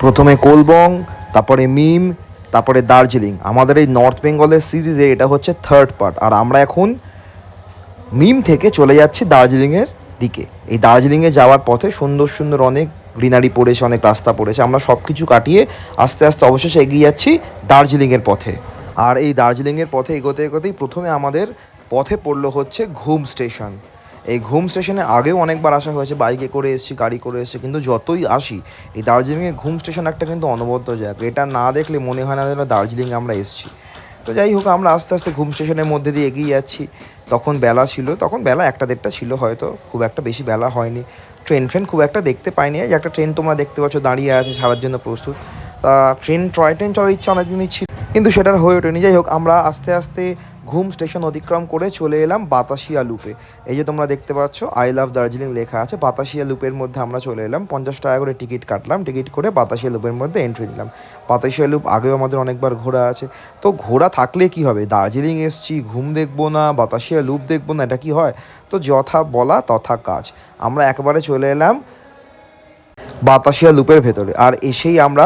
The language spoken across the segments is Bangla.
প্রথমে কোলবং, তারপরে মিম, তারপরে দার্জিলিং। আমাদের এই নর্থ বেঙ্গলের সিরিজে এটা হচ্ছে থার্ড পার্ট। আর আমরা এখন মিম থেকে চলে যাচ্ছি দার্জিলিংয়ের দিকে। এই দার্জিলিংয়ে যাওয়ার পথে সুন্দর সুন্দর অনেক গ্রিনারি পড়েছে, অনেক রাস্তা পড়েছে। আমরা সব কিছু কাটিয়ে আস্তে আস্তে অবশেষে এগিয়ে যাচ্ছি দার্জিলিংয়ের পথে। আর এই দার্জিলিংয়ের পথে এগোতে এগোতেই প্রথমে আমাদের পথে পড়লো হচ্ছে ঘুম স্টেশন। এই ঘুম স্টেশনে আগেও অনেকবার আসা হয়েছে, বাইকে করে এসেছি, গাড়ি করে এসেছি, কিন্তু যতই আসি এই দার্জিলিংয়ে ঘুম স্টেশন একটা কিন্তু অনবদ্য জায়গা। এটা না দেখলে মনে হয় না যেন দার্জিলিংয়ে আমরা এসেছি। তো যাই হোক, আমরা আস্তে আস্তে ঘুম স্টেশনের মধ্যে দিয়ে এগিয়ে যাচ্ছি। তখন বেলা ছিল, তখন বেলা 1-1.5টা ছিল হয়তো, খুব একটা বেশি বেলা হয়নি। ট্রেন খুব একটা দেখতে পাইনি। যে একটা ট্রেন তোমরা দেখতে পাচ্ছ দাঁড়িয়ে আছে, ছাড়ার জন্য প্রস্তুত। তা টয় ট্রেন চলার ইচ্ছা অনেকদিনই ছিল, কিন্তু সেটার হয়ে ওঠেনি। যাই হোক, আমরা আস্তে আস্তে ঘুম স্টেশন অতিক্রম করে চলে এলাম বাতাসিয়া লুপে। এই যে তোমরা দেখতে পাচ্ছ আই লাভ দার্জিলিং লেখা আছে, বাতাসিয়া লুপের মধ্যে আমরা চলে এলাম। 50 টাকা করে টিকিট কাটলাম, টিকিট করে বাতাসিয়া লুপের মধ্যে এন্ট্রি নিলাম। বাতাসিয়া লুপ আগেও আমাদের অনেকবার ঘোরা আছে। তো ঘোরা থাকলে কি হবে, দার্জিলিং এসছি, ঘুম দেখবো না, বাতাসিয়া লুপ দেখবো না, এটা কি হয়? তো যথা বলা তথা কাজ, আমরা একবারে চলে এলাম বাতাসিয়া লুপের ভেতরে। আর এসেই আমরা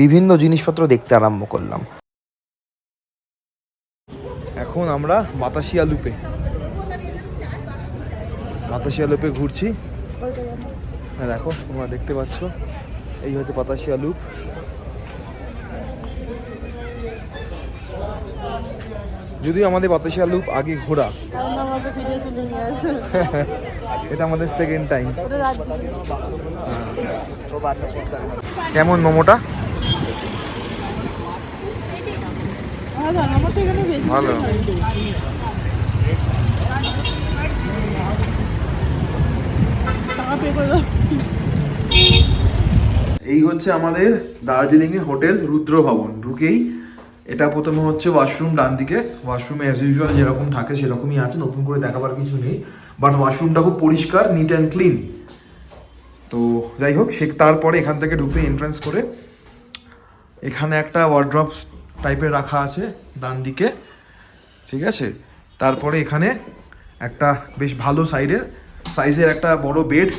বিভিন্ন জিনিসপত্র দেখতে আরম্ভ করলাম। এখন আমরা বাতাসিয়া লুপে ঘুরছি। দেখো তোমরা দেখতে পাচ্ছ, এই হচ্ছে বাতাসিয়া লুপ। যদিও আমাদের বাতাসিয়া লুপ আগে ঘোরা, এটা আমাদের সেকেন্ড টাইম। কেমন মোমোটা? ভালো। এই হচ্ছে আমাদের দার্জিলিংয়ে হোটেল রুদ্র ভবন। ঢুকেই এটা প্রথমে হচ্ছে ওয়াশরুম, ডান দিকে। ওয়াশরুমে অ্যাজ ইউজুয়াল যেরকম থাকে সেরকমই আছে, নতুন করে দেখাবার কিছু নেই। বাট ওয়াশরুমটা খুব পরিষ্কার, নিট অ্যান্ড ক্লিন। তো যাই হোক, তারপরে এখান থেকে ঢুকে এন্ট্রান্স করে এখানে একটা ওয়ার্ড্রপ টাইপের রাখা আছে ডান দিকে, ঠিক আছে। তারপরে এখানে একটা বেশ ভালো সাইজের একটা বড় বেড।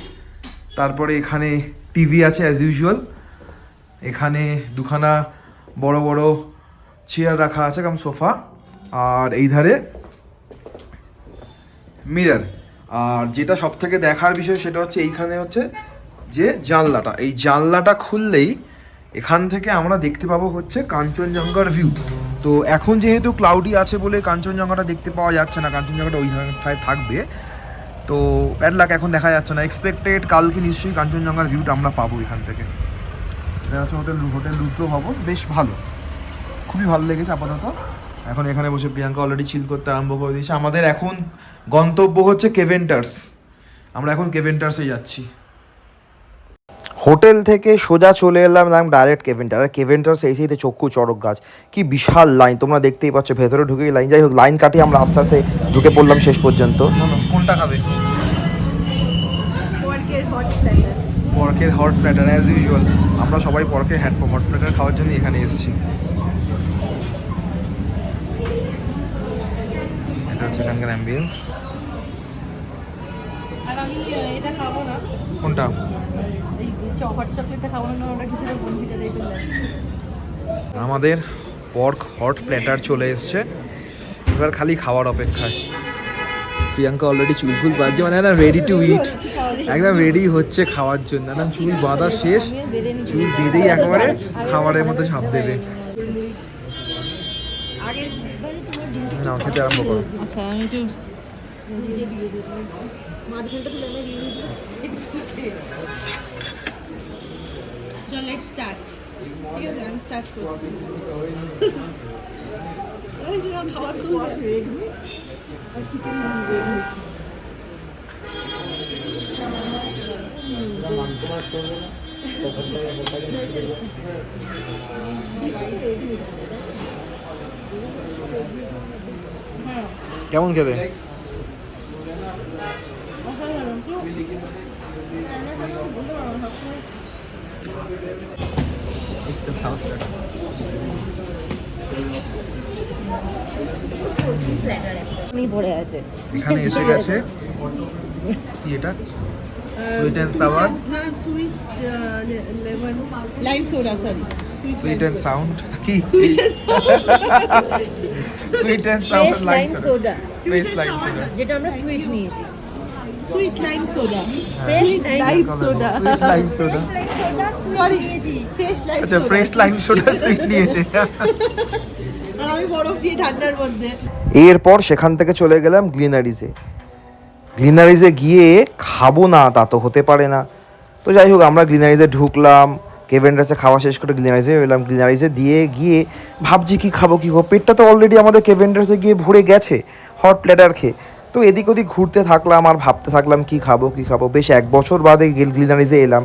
তারপরে এখানে টিভি আছে অ্যাজ ইউজুয়াল। এখানে দুখানা বড় বড় চেয়ার রাখা আছে, কাম সোফা। আর এই ধারে মিরর। আর যেটা সব থেকে দেখার বিষয় সেটা হচ্ছে এইখানে হচ্ছে যে জানলাটা, এই জানলাটা খুললেই এখান থেকে আমরা দেখতে পাবো হচ্ছে কাঞ্চনজঙ্ঘার ভিউ। তো এখন যেহেতু ক্লাউডি আছে বলে কাঞ্চনজঙ্ঘাটা দেখতে পাওয়া যাচ্ছে না, কাঞ্চনজঙ্ঘাটা ওইখানটায় থাকবে। তো ব্যাড লাক, এখন দেখা যাচ্ছে না। এক্সপেক্টেড কালকে নিশ্চয়ই কাঞ্চনজঙ্ঘার ভিউটা আমরা পাবো এখান থেকে। এটা হচ্ছে হোটেল রুদ্র ভবন, বেশ ভালো, খুবই ভালো লেগেছে আপাতত। এখন এখানে বসে প্রিয়াঙ্কা অলরেডি চিল করতে আরম্ভ করে দিয়েছে। আমাদের এখন গন্তব্য হচ্ছে কেভেন্টার্স। আমরা এখন কেভেন্টার্সে যাচ্ছি। হোটেল থেকে সোজা চলে এলাম ডাইরেক্ট কেভেন্টার। আর কেভেন্টার্স এই সাইডে চক্ষু চড়ক গাছ, কি বিশাল লাইন, তোমরা দেখতেই পাচ্ছ। ভেতরে ঢুকেই লাইন। যাই হোক, লাইন কাটিয়ে আমরা আস্তে আস্তে ঢুকে পড়লাম শেষ পর্যন্ত। কোনটা খাবে? পর্কের হট প্ল্যাটার অ্যাজ ইউজুয়াল। আমরা সবাই পর্কের হট প্ল্যাটার খাওয়ার জন্য এখানে এসেছি। এটা হচ্ছে এখানকার অ্যাম্বিয়েন্স। আর আমি এটা খাবো না। কোনটা? এই হট চকলেটটা খাবো না, ওটা কিছুটা বনভিটা টাইপের লাগে। আমাদের পর্ক হট প্ল্যাটার চলে এসছে, এবার খালি খাওয়ার অপেক্ষায়। প্রিয়াঙ্কা অলরেডি চুল ফুল বাজছে, মানে না রেডি টু ইট, একদম রেডি হচ্ছে খাওয়ার জন্য। না চুল বাঁধা শেষ, চুল বেঁধেই একেবারে খাবারের মধ্যে ঝাঁপ দেবে। না, খেতে আরম্ভ করো। আচ্ছা, আমি একটু মাঝখানটা তুলে এনে দিয়ে দিয়েছি। চল লেটস স্টার্ট। ঠিক আছে, আমি স্টার্ট করছি। আরে যে খাবার তো রেড মিট আর চিকেন রেড মিট। কেমন খেবে? পড়ে আছে এখানে এসে গেছে কি এটা? Sweet and sour? No, sweet lemon. Lime soda, sorry. Sweet and sound. কি? Sweet and sour. Sweet and sour fresh lime soda Fresh lime soda. যেটা আমরা সুইট নিয়েছি Sweet lime soda. Fresh Lime soda. Sweet lime soda. Sorry, fresh lime আচ্ছা soda. Fresh lime soda sweet নিয়েছে। আর আমি বরফ দিয়ে ঠান্ডার মধ্যে। এরপর সেখান থেকে চলে গেলাম গ্লিনারিজে। গ্লিনারিজে গিয়ে খাবো না তা তো হতে পারে না। তো যাই হোক আমরা গ্লিনারিজে ঢুকলাম, কেভেন্ডাসে খাওয়া শেষ করে গ্লিনারিজে এলাম। গ্লিনারিজে দিয়ে গিয়ে ভাবছি কি খাবো কী খাবো, পেটটা তো অলরেডি আমাদের কেভেন্ডাসে গিয়ে ভরে গেছে হট প্লেটার খেয়ে। তো এদিক ওদিক ঘুরতে থাকলাম আর ভাবতে থাকলাম কি খাবো কী খাবো। বেশ 1 বছর বাদে গ্লিনারিজে এলাম।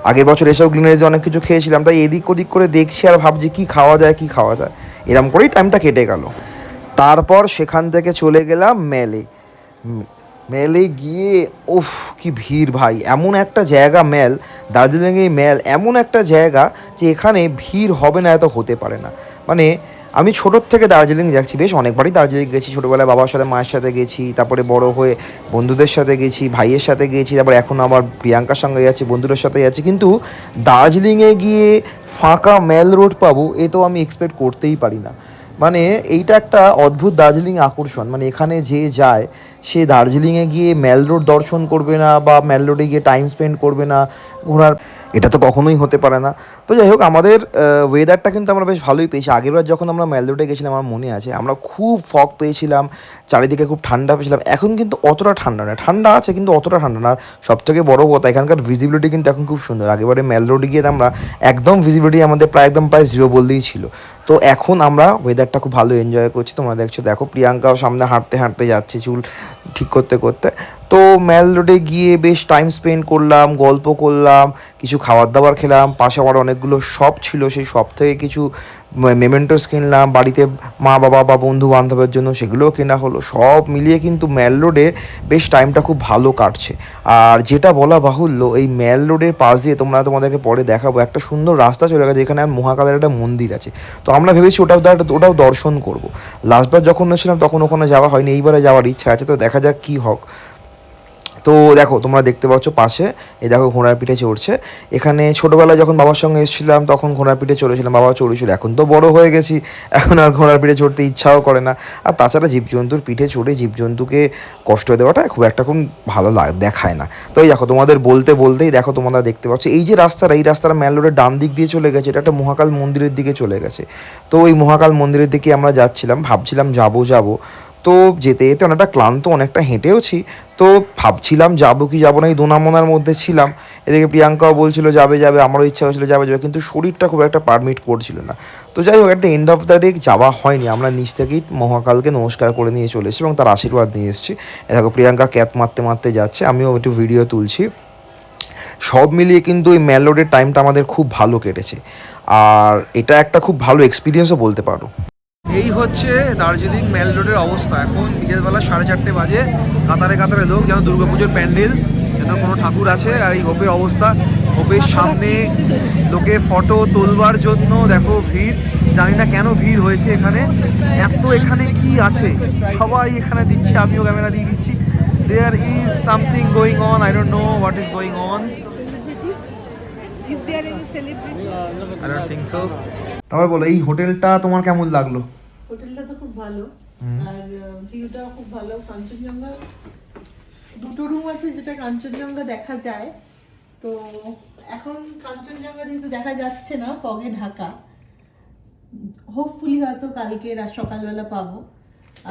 আগের বছর এসেও গ্লিনারিজে অনেক কিছু খেয়েছিলাম, তাই এদিক ওদিক করে দেখছি আর ভাবছি কি খাওয়া যায় কী খাওয়া যায়, এরম করেই টাইমটা কেটে গেল। তারপর সেখান থেকে চলে গেলাম মেলে। মেলে গিয়ে উফ কি ভিড় ভাই, এমন একটা জায়গা মেল, দার্জিলিংয়ে মেল এমন একটা জায়গা যে এখানে ভিড় হবে না এত হতে পারে না। মানে আমি ছোটোর থেকে দার্জিলিং যাচ্ছি, বেশ অনেকবারই দার্জিলিং গেছি। ছোটোবেলায় বাবার সাথে মায়ের সাথে গেছি, তারপরে বড় হয়ে বন্ধুদের সাথে গেছি, ভাইয়ের সাথে গেছি, তারপরে এখন আবার প্রিয়াঙ্কার সঙ্গে যাচ্ছি, বন্ধুদের সাথে যাচ্ছি। কিন্তু দার্জিলিংয়ে গিয়ে ফাঁকা মেল রোড পাবো এ তো আমি এক্সপেক্ট করতেই পারি না। মানে এইটা একটা অদ্ভুত দার্জিলিং আকর্ষণ। মানে এখানে যে যায় সে দার্জিলিংয়ে গিয়ে মেল রোড দর্শন করবে না বা মেল রোডে গিয়ে টাইম স্পেন্ড করবে না, ঘোরার এটা তো কখনোই হতে পারে না। তো যাই হোক আমাদের ওয়েদারটা কিন্তু আমরা বেশ ভালোই পেয়েছি। আগেরবার যখন আমরা মেল রোডে গেছিলাম আমার মনে আছে আমরা খুব ফগ পেয়েছিলাম, চারিদিকে খুব ঠান্ডা পেয়েছিলাম। এখন কিন্তু অতটা ঠান্ডা না, ঠান্ডা আছে কিন্তু অতটা ঠান্ডা না। আর সবথেকে বড় কথা এখানকার ভিজিবিলিটি কিন্তু এখন খুব সুন্দর। আগেবারে মেল রোডে গিয়ে আমরা একদম ভিজিবিলিটি আমাদের প্রায় 0 বললেই ছিল। তো এখন আমরা ওয়েদারটা খুব ভালো এনজয় করছি। তোমরা দেখো প্রিয়াঙ্কাও সামনে হাঁটতে হাঁটতে যাচ্ছে চুল ঠিক করতে করতে। তো মেল রোডে গিয়ে বেশ টাইম স্পেন্ড করলাম, গল্প করলাম, কিছু খাবার দাবার খেলাম। পাশে আমার অনেকগুলো শপ ছিল, সেই শপ থেকে কিছু মেমেন্টোস কিনলাম, বাড়িতে মা বাবা বা বন্ধু বান্ধবের জন্য সেগুলোও কেনা হলো। সব মিলিয়ে কিন্তু মেল রোডে বেশ টাইমটা খুব ভালো কাটছে। আর যেটা বলা বাহুল্য এই মেল রোডের পাশ দিয়ে তোমাদেরকে পরে দেখাবো একটা সুন্দর রাস্তা চলে গেছে, এখানে আর মহাকালের একটা মন্দির আছে। তো আমরা ভেবেছি ওটাও দর্শন করব। লাস্টবার যখন এসেছিলাম তখন ওখানে যাওয়া হয়নি, এইবারে যাওয়ার ইচ্ছা আছে। তো দেখা যাক কী হোক। তো দেখো তোমরা দেখতে পাচ্ছ পাশে এই দেখো ঘোড়ার পিঠে চড়ছে। এখানে ছোটোবেলায় যখন বাবার সঙ্গে এসেছিলাম তখন ঘোড়ার পিঠে চড়েছিলাম, বাবা চড়েছিল। এখন তো বড় হয়ে গেছি, এখন আর ঘোড়ার পিঠে চড়তে ইচ্ছাও করে না। আর তাছাড়া জীবজন্তুর পিঠে চড়ে জীবজন্তুকে কষ্ট দেওয়াটা খুব ভালো দেখায় না। তো এই দেখো তোমাদের বলতেই দেখো তোমরা দেখতে পাচ্ছ এই যে এই রাস্তাটা মেল রোডের ডান দিক দিয়ে চলে গেছে, এটা একটা মহাকাল মন্দিরের দিকে চলে গেছে। তো ওই মহাকাল মন্দিরের দিকে আমরা যাচ্ছিলাম, ভাবছিলাম যাবো। তো যেতে যেতে অনেকটা ক্লান্ত, অনেকটা হেঁটেওছি। তো ভাবছিলাম যাবো কি যাবো না, এই দোনামোনার মধ্যে ছিলাম। এদিকে প্রিয়াঙ্কাও বলছিল যাবে, আমারও ইচ্ছা হচ্ছিলো যাবে, কিন্তু শরীরটা খুব একটা পারমিট করছিল না। তো যাই হোক একটা এন্ড অফ দ্য ডে যাওয়া হয়নি। আমরা নিচ থেকেই মহাকালকে নমস্কার করে নিয়ে চলে এসেছি এবং তার আশীর্বাদ নিয়ে এসেছি। দেখো প্রিয়াঙ্কা ক্যাপ মারতে যাচ্ছে, আমিও একটু ভিডিও তুলছি। সব মিলিয়ে কিন্তু এই মেল রোডের টাইমটা আমাদের খুব ভালো কেটেছে। আর এটা একটা খুব ভালো এক্সপিরিয়েন্সও বলতে পারো। এই হচ্ছে দার্জিলিং মেল রোডের অবস্থা। এখন বিকেলবেলা 4:30 বাজে, কাতারে লোক, যেন দুর্গাপুজোর প্যান্ডেল, যেন কোনো ঠাকুর আছে। আর এই হোপের অবস্থা, হোপের সামনে লোকে ফটো তোলবার জন্য দেখো ভিড়। জানি না কেন ভিড় হয়েছে এখানে এত, এখানে কি আছে সবাই এখানে দিচ্ছে, আমিও ক্যামেরা দিয়ে দিচ্ছি। There is something going on, I don't know what is going on. Is there any celebrity? I don't think so. তারপর বলো এই হোটেলটা তোমার কেমন লাগলো? হোটেলটা তো খুব ভালো, আর ভিউটাও খুব ভালো। কাঞ্চনজঙ্ঘা 2টো রুম আছে যেটা কাঞ্চনজঙ্ঘা দেখা যায়। তো এখন কাঞ্চনজঙ্ঘা যেহেতু দেখা যাচ্ছে না, ফগে ঢাকা, হোপফুলি হয়তো কালকে সকালবেলা পাবো।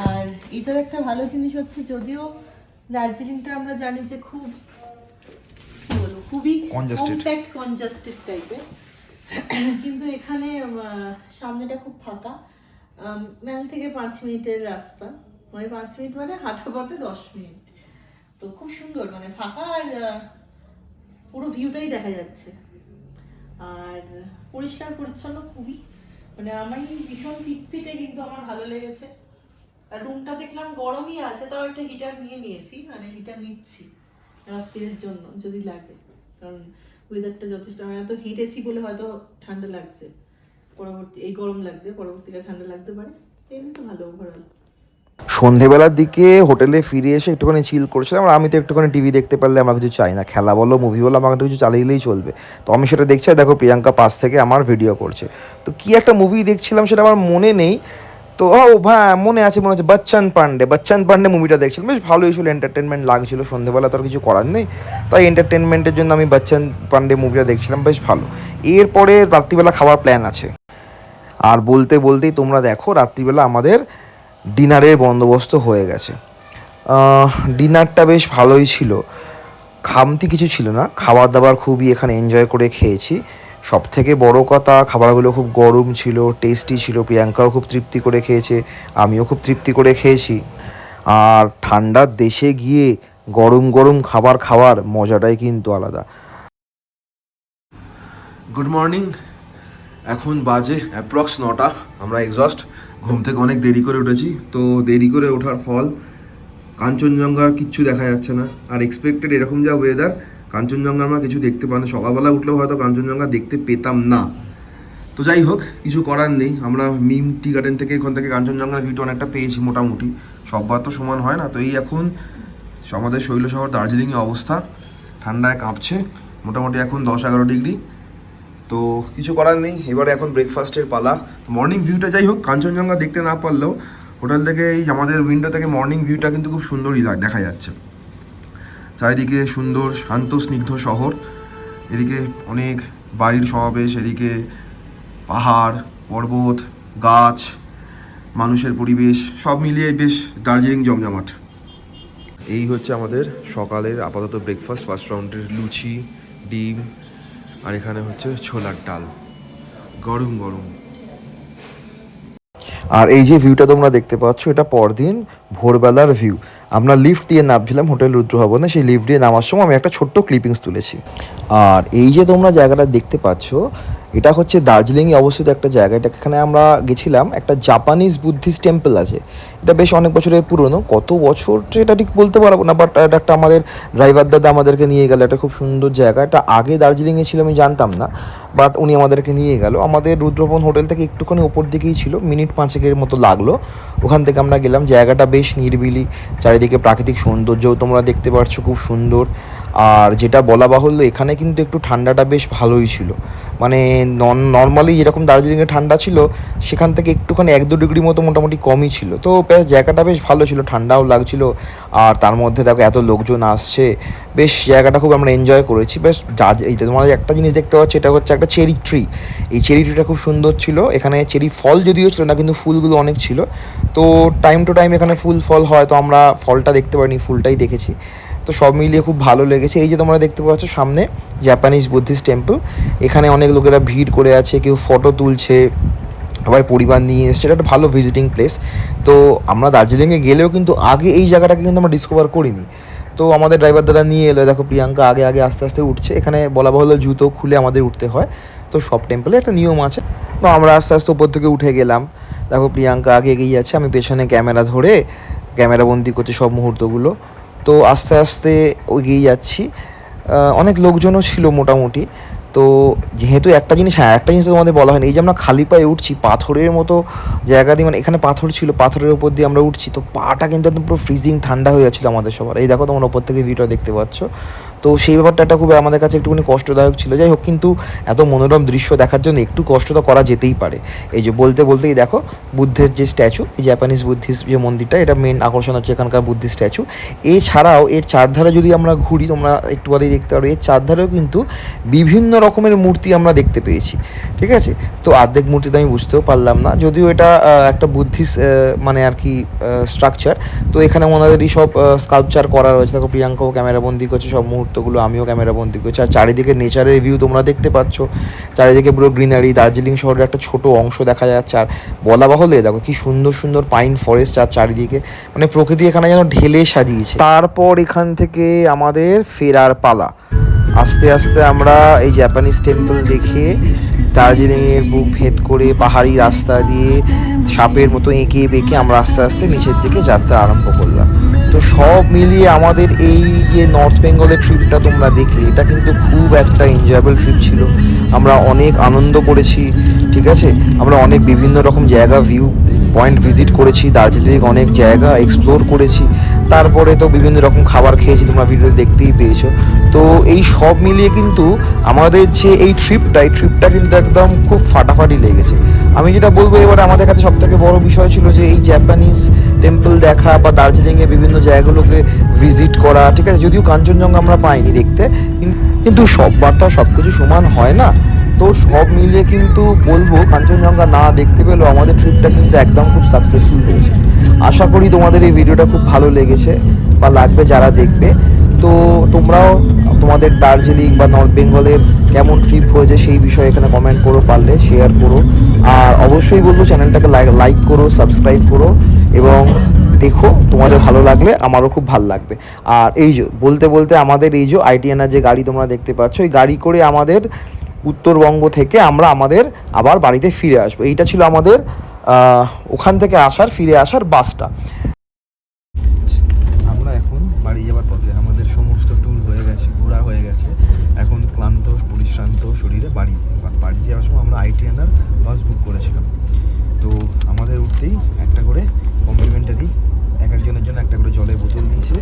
আর এটার একটা ভালো জিনিস হচ্ছে, যদিও দার্জিলিংটা আমরা জানি যে খুবই কনজাস্টেড টাইপের, কিন্তু এখানে সামনেটা খুব ফাঁকা। মেল থেকে 5 মিনিটের রাস্তা, মানে 5 মিনিট মানে হাঁটা পথে 10 মিনিট। তো খুব সুন্দর, মানে ফাঁকা, আর পুরো ভিউটাই দেখা যাচ্ছে। আর পরিষ্কার পরিচ্ছন্ন খুবই, মানে আমি ভীষণ ফিটফিটে, কিন্তু আমার ভালো লেগেছে। আর রুমটা দেখলাম গরমই আছে, তাও একটা হিটার নিয়েছি, মানে হিটার নিচ্ছি রাত্রির জন্য যদি লাগে, কারণ ওয়েদারটা যথেষ্ট, আমি এত হেঁটেছি বলে হয়তো ঠান্ডা লাগছে, এই গরম লাগছে, পরবর্তীকালে ঠান্ডা লাগতে পারে। এমনি তো ভালো ওভারঅল। সন্ধেবেলার দিকে হোটেলে ফিরে এসে একটুখানি চিল করছিলাম, আর আমি তো একটুখানি টিভি দেখতে পারলে আমার কিছু চাই না, খেলা বলো মুভি বলো আমাকে কিছু চালিয়ে দিলেই চলবে। তো আমি সেটা দেখছি, আর দেখো প্রিয়াঙ্কা পাশ থেকে আমার ভিডিও করছে। তো কী একটা মুভি দেখছিলাম সেটা আমার মনে নেই, তো মনে আছে বচ্চন পান্ডে মুভিটা দেখছিলাম, বেশ ভালোই ছিল, এন্টারটেনমেন্ট লাগছিল, সন্ধেবেলা তো আর কিছু করার নেই, তাই এন্টারটেনমেন্টের জন্য আমি বচ্চন পান্ডে মুভিটা দেখছিলাম, বেশ ভালো। এরপরে রাত্রিবেলা খাওয়ার প্ল্যান আছে, আর বলতে বলতেই তোমরা দেখো রাত্রিবেলা আমাদের ডিনারের বন্দোবস্ত হয়ে গেছে। ডিনারটা বেশ ভালোই ছিল, খামতি কিছু ছিল না, খাবার দাবার খুবই এখানে এনজয় করে খেয়েছি। সব থেকে বড় কথা, খাবারগুলো খুব গরম ছিল, টেস্টি ছিল, প্রিয়াঙ্কাও খুব তৃপ্তি করে খেয়েছে, আমিও খুব তৃপ্তি করে খেয়েছি। আর ঠান্ডার দেশে গিয়ে গরম গরম খাবার খাওয়ার মজাটাই কিন্তু আলাদা। গুড মর্নিং, এখন বাজে অ্যাপ্রক্স 9টা। আমরা এক্সস্ট, ঘুম থেকে অনেক দেরি করে উঠেছি, তো দেরি করে ওঠার ফল কাঞ্চনজঙ্ঘার কিচ্ছু দেখা যাচ্ছে না। আর এক্সপেক্টেড এরকম যা ওয়েদার, কাঞ্চনজঙ্ঘা আমরা কিছু দেখতে পাই না, সকালবেলা উঠলেও হয়তো কাঞ্চনজঙ্ঘা দেখতে পেতাম না। তো যাই হোক, কিছু করার নেই, আমরা মিম টি গার্ডেন থেকে এখান থেকে কাঞ্চনজঙ্ঘার ভিউটা অনেকটা পেয়েছি মোটামুটি, সববার তো সমান হয় না। তো এই এখন আমাদের শৈল শহর দার্জিলিংয়ে অবস্থা, ঠান্ডায় কাঁপছে, মোটামুটি এখন 10-11 ডিগ্রি। তো কিছু করার নেই, এবারে এখন ব্রেকফাস্টের পালা। মর্নিং ভিউটা যাই হোক, কাঞ্চনজঙ্ঘা দেখতে না পারলেও হোটেল থেকে এই আমাদের উইন্ডো থেকে মর্নিং ভিউটা কিন্তু খুব সুন্দরই দেখা যাচ্ছে। চারিদিকে সুন্দর শান্ত স্নিগ্ধ শহর, এদিকে অনেক বাড়ির সমাবেশ, এদিকে পাহাড় পর্বত গাছ, মানুষের পরিবেশ, সব মিলিয়ে বেশ দার্জিলিং জমজমাট। এই হচ্ছে আমাদের সকালের আপাতত ব্রেকফাস্ট, ফার্স্ট রাউন্ডের লুচি, ডিম, আর এখানে হচ্ছে ছোলার ডাল, গরম গরম। আর এই যে ভিউটা তোমরা দেখতে পাচ্ছ, এটা পরদিন ভোরবেলার ভিউ। আমরা লিফট দিয়ে নামছিলাম হোটেল রুদ্রভবনে, সেই লিফট দিয়ে নামার সময় আমি একটা ছোট্ট ক্লিপিংস তুলেছি। আর এই যে তোমরা জায়গাটা দেখতে পাচ্ছ, এটা হচ্ছে দার্জিলিংয়ে অবস্থিত একটা জায়গা। এটা এখানে আমরা গেছিলাম, একটা জাপানিজ বুদ্ধিস্ট টেম্পল আছে, এটা বেশ অনেক বছরের পুরনো, কত বছর এটা ঠিক বলতে পারবো না, বাট এটা একটা আমাদের ড্রাইভার দাদা আমাদেরকে নিয়ে গেল, এটা খুব সুন্দর জায়গা। এটা আগে দার্জিলিংয়ে ছিল আমি জানতাম না, বাট উনি আমাদেরকে নিয়ে গেল। আমাদের রুদ্রভবন হোটেল থেকে একটুখানি ওপর দিকেই ছিল, মিনিট 5-6 মতো লাগলো, ওখান থেকে আমরা গেলাম। জায়গাটা বেশ নিরিবিলি, চারিদিকে প্রাকৃতিক সৌন্দর্যও তোমরা দেখতে পাচ্ছ, খুব সুন্দর। আর যেটা বলা বাহুল্য, এখানে কিন্তু একটু ঠান্ডাটা বেশ ভালোই ছিল, মানে নর্মালি যেরকম দার্জিলিংয়ে ঠান্ডা ছিল সেখান থেকে একটুখানি 1-2 ডিগ্রি মতো মোটামুটি কমই ছিল। তো বেশ জায়গাটা বেশ ভালো ছিল, ঠান্ডাও লাগছিল, আর তার মধ্যে দেখো এত লোকজন আসছে, বেশ জায়গাটা খুব আমরা এনজয় করেছি। বেশ এই তোমরা একটা জিনিস দেখতে পাচ্ছ, এটা হচ্ছে একটা চেরি ট্রি। এই চেরি ট্রিটা খুব সুন্দর ছিল, এখানে চেরি ফল যদিও ছিল না কিন্তু ফুলগুলো অনেক ছিল। তো টাইম টু টাইম এখানে ফুল ফল হয়, তো আমরা ফলটা দেখতে পারিনি, ফুলটাই দেখেছি। তো সব মিলিয়ে খুব ভালো লেগেছে। এই যে তোমরা দেখতে পাচ্ছ সামনে জাপানিজ বুদ্ধিস্ট টেম্পল, এখানে অনেক লোকেরা ভিড় করে আছে, কেউ ফটো তুলছে, সবাই পরিবার নিয়ে এসছে, এটা একটা ভালো ভিজিটিং প্লেস। তো আমরা দার্জিলিংয়ে গেলেও কিন্তু আগে এই জায়গাটাকে কিন্তু আমরা ডিসকভার করিনি। তো আমাদের ড্রাইভার দাদা নিয়ে এলো, দেখো প্রিয়াঙ্কা আগে আগে আস্তে আস্তে উঠছে, এখানে বলা হলো জুতো খুলে আমাদের উঠতে হয়, তো সব টেম্পলে একটা নিয়ম আছে। তো আমরা আস্তে আস্তে উপর থেকে উঠে গেলাম, দেখো প্রিয়াঙ্কা আগে এগিয়ে যাচ্ছে, আমি পেছনে ক্যামেরা ধরে ক্যামেরাবন্দি করছি সব মুহূর্তগুলো। তো আস্তে আস্তে এগিয়ে যাচ্ছি, অনেক লোকজনও ছিল মোটামুটি। তো যেহেতু একটা জিনিস তোমাদের বলা হয়নি, এই যে আমরা খালি পায়ে উঠছি পাথরের মতো জায়গা দিয়ে, মানে এখানে পাথর ছিল, পাথরের উপর দিয়ে আমরা উঠছি, তো পাটা কিন্তু একদম পুরো ফ্রিজিং ঠান্ডা হয়ে যাচ্ছিলো আমাদের সবার। এই দেখো তোমরা ওপর থেকে ভিডিও দেখতে পাচ্ছ, তো সেই ব্যাপারটা একটা খুব আমাদের কাছে একটুখানি কষ্টদায়ক ছিল। যাই হোক, কিন্তু এত মনোরম দৃশ্য দেখার জন্য একটু কষ্ট তো করা যেতেই পারে। এই যে বলতে বলতেই দেখো বুদ্ধের যে স্ট্যাচু, এই জাপানিজ বুদ্ধিস্ট যে মন্দিরটা, এটা মেন আকর্ষণ হচ্ছে এখানকার বুদ্ধিস্ট স্ট্যাচু। এছাড়াও এর চারধারে যদি আমরা ঘুরি, তোমরা একটু বাদেই দেখতে পারো, এর চারধারেও কিন্তু বিভিন্ন রকমের মূর্তি আমরা দেখতে পেয়েছি, ঠিক আছে। তো অর্ধেক মূর্তি তো আমি বুঝতেও পারলাম না, যদিও এটা একটা বুদ্ধিস্ট মানে আর কি স্ট্রাকচার। তো এখানে ওনাদেরই সব স্কাল্পচার করা রয়েছে, দেখো প্রিয়াঙ্কাও ক্যামেরাবন্দি করছে সব মুহূর্তগুলো, আমিও ক্যামেরাবন্দি করছি। আর চারিদিকে নেচারের ভিউ তোমরা দেখতে পাচ্ছ, চারিদিকে পুরো গ্রিনারি, দার্জিলিং শহরের একটা ছোট অংশ দেখা যাচ্ছে। আর বলা বাহুল্য দেখো কি সুন্দর সুন্দর পাইন ফরেস্ট, আর চারিদিকে মানে প্রকৃতি এখানে যেন ঢেলে সাজিয়েছে। তারপর এখান থেকে আমাদের ফেরার পালা। আস্তে আস্তে আমরা এই জাপানিজ টেম্পল দেখে দার্জিলিংয়ের বুক ভেদ করে পাহাড়ি রাস্তা দিয়ে সাপের মতো এঁকে বেঁকে আমরা আস্তে আস্তে নিচের দিকে যাত্রা আরম্ভ করলাম। তো সব মিলিয়ে আমাদের এই যে নর্থ বেঙ্গলের ট্রিপটা তোমরা দেখলে, এটা কিন্তু খুব একটা এনজয়েবল ট্রিপ ছিল। আমরা অনেক আনন্দ করেছি, ঠিক আছে, আমরা অনেক বিভিন্ন রকম জায়গা ভিউ পয়েন্ট ভিজিট করেছি, দার্জিলিং অনেক জায়গা এক্সপ্লোর করেছি, তারপরে তো বিভিন্ন রকম খাবার খেয়েছি, তোমরা ভিডিও দেখতেই পেয়েছো। তো এই সব মিলিয়ে কিন্তু আমাদের যে এই ট্রিপটা কিন্তু একদম খুব ফাটাফাটি লেগেছে। আমি যেটা বলবো এবারে আমাদের কাছে সবথেকে বড় বিষয় ছিল যে এই জাপানিজ টেম্পল দেখা বা দার্জিলিংয়ে বিভিন্ন জায়গাগুলোকে ভিজিট করা, ঠিক আছে, যদিও কাঞ্চনজঙ্ঘা আমরা পাইনি দেখতে, কিন্তু সববার তো সব কিছু সমান হয় না। তো সব মিলিয়ে কিন্তু বলবো কাঞ্চনজঙ্ঘা না দেখতে পেলেও আমাদের ট্রিপটা কিন্তু একদম খুব সাকসেসফুল হয়েছে। আশা করি তোমাদের এই ভিডিওটা খুব ভালো লেগেছে বা লাগবে যারা দেখবে। তো তোমরাও তোমাদের দার্জিলিং বা নর্থ বেঙ্গলের কেমন ট্রিপ হয়েছে সেই বিষয়ে এখানে কমেন্ট করো, পারলে শেয়ার করো। আর অবশ্যই বলবো চ্যানেলটাকে লাইক করো, সাবস্ক্রাইব করো এবং দেখো, তোমাদের ভালো লাগলে আমারও খুব ভালো লাগবে। আর এই যে বলতে বলতে আমাদের এই যে আইটিএনা যে গাড়ি তোমরা দেখতে পাচ্ছ, এই গাড়ি করে আমাদের উত্তরবঙ্গ থেকে আমরা আমাদের আবার বাড়িতে ফিরে আসবো। এইটা ছিল আমাদের ওখান থেকে ফিরে আসার বাসটা। আমরা এখন বাড়ি যাবার পথে, আমাদের সমস্ত ট্যুর হয়ে গেছে, ঘোরা হয়ে গেছে, এখন ক্লান্ত পরিশ্রান্ত শরীরে বাড়িতে যাওয়ার সময় আমরা আইটিএনার বাস বুক করেছিলাম। তো আমাদের উঠতেই একটা করে কমপ্লিমেন্টারি একজনের জন্য একটা করে জলের বোতল দিয়েছে,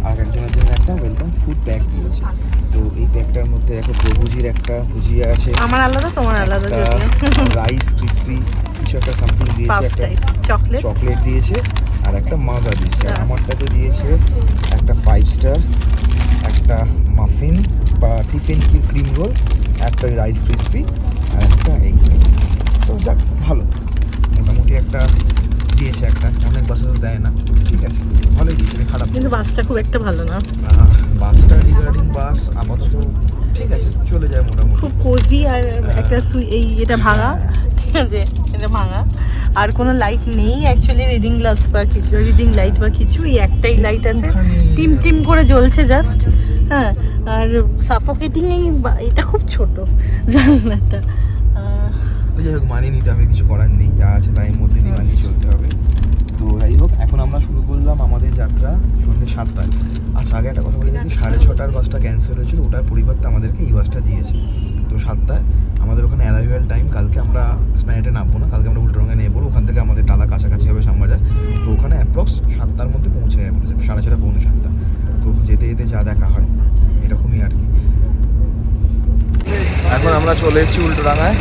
আর একজনের জন্য একটা ওয়েলকাম ফুড প্যাক দিয়েছে। তো এই প্যাকটার মধ্যে দেখো প্রভুজির একটা ভুজিয়া আছে, আমার আলাদা, তোমার আলাদা, রাইস ক্রিসপি কিছু একটা সামথিং দিয়েছে, একটা চকলেট দিয়েছে, আর একটা মাজা দিয়েছে। আর আমারটাতে দিয়েছে একটা 5 স্টার, একটা মাফিন বা টিফিন ক্রিম রোল, একটা রাইস ক্রিসপি আর একটা এগ। তো যাক ভালো, মোটামুটি একটা দিয়েছে, একটা অনেক বাসে দেয় না, ঠিক আছে, ভালোই দিয়েছে, খারাপ। কিন্তু বাসটা খুব একটা ভালো না, বাসটা রিগার্ডিং বাস আপাতত ঠিক আছে, চলে যায় মোটামুটি, খুব কোজি। আর একটা এটা ভাঙা, ঠিক আছে, এটা ভাঙা, আর কোনো লাইট নেই অ্যাকচুয়ালি, রিডিং লাইট বা কিছু, এই একটাই লাইট আছে, টিম টিম করে জ্বলছে জাস্ট, হ্যাঁ। আর সাফোকেটিং, এটা খুব ছোট জানলাটা। যাই হোক, মানিয়ে নিতে হবে, কিছু করার নেই, যা আছে তাই মধ্যে দিয়ে মানিয়ে চলতে হবে। তো যাই হোক, এখন আমরা শুরু করলাম আমাদের যাত্রা সন্ধ্যে 7টায়। আচ্ছা, আগে একটা কথা বলি নাকি, 6:30টার বাসটা ক্যান্সেল হয়েছিল, ওটার পরিবর্তে আমাদেরকে এই বাসটা দিয়েছে। তো 7টায় আমাদের ওখানে অ্যারাইভাল টাইম, কালকে আমরা স্প্ল্যানেডে নামবো না, কালকে আমরা উল্টোডাঙায় নেবো, ওখান থেকে আমাদের টালা কাছাকাছি হবে শ্যামবাজার। তো ওখানে অ্যাপ্রক্স 7টার মধ্যে পৌঁছে যাবে, 6:30 পৌনে 7টা। তো যেতে যেতে যা দেখা হয় এরকমই আর কি। এখন আমরা চলে এসেছি উল্টোডাঙায়,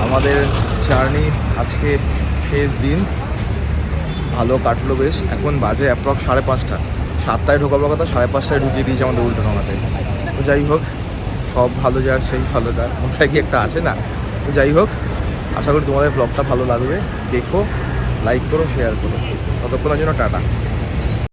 আমাদের জার্নি আজকে শেষ দিন, ভালো কাটলো বেশ। এখন বাজে অ্যাপ্রক্স 5:30, 7টায় ঢোকাবার কথা, 5:30টায় ঢুকিয়ে দিয়েছে আমাদের উল্টোডাঙাতে। তো যাই হোক, সব ভালো যার সেই ভালো তার, কোথায় কি একটা আছে না। তো যাই হোক, আশা করি তোমাদের ব্লগটা ভালো লাগবে, দেখো, লাইক করো, শেয়ার করো। ততক্ষণের জন্য টাটা।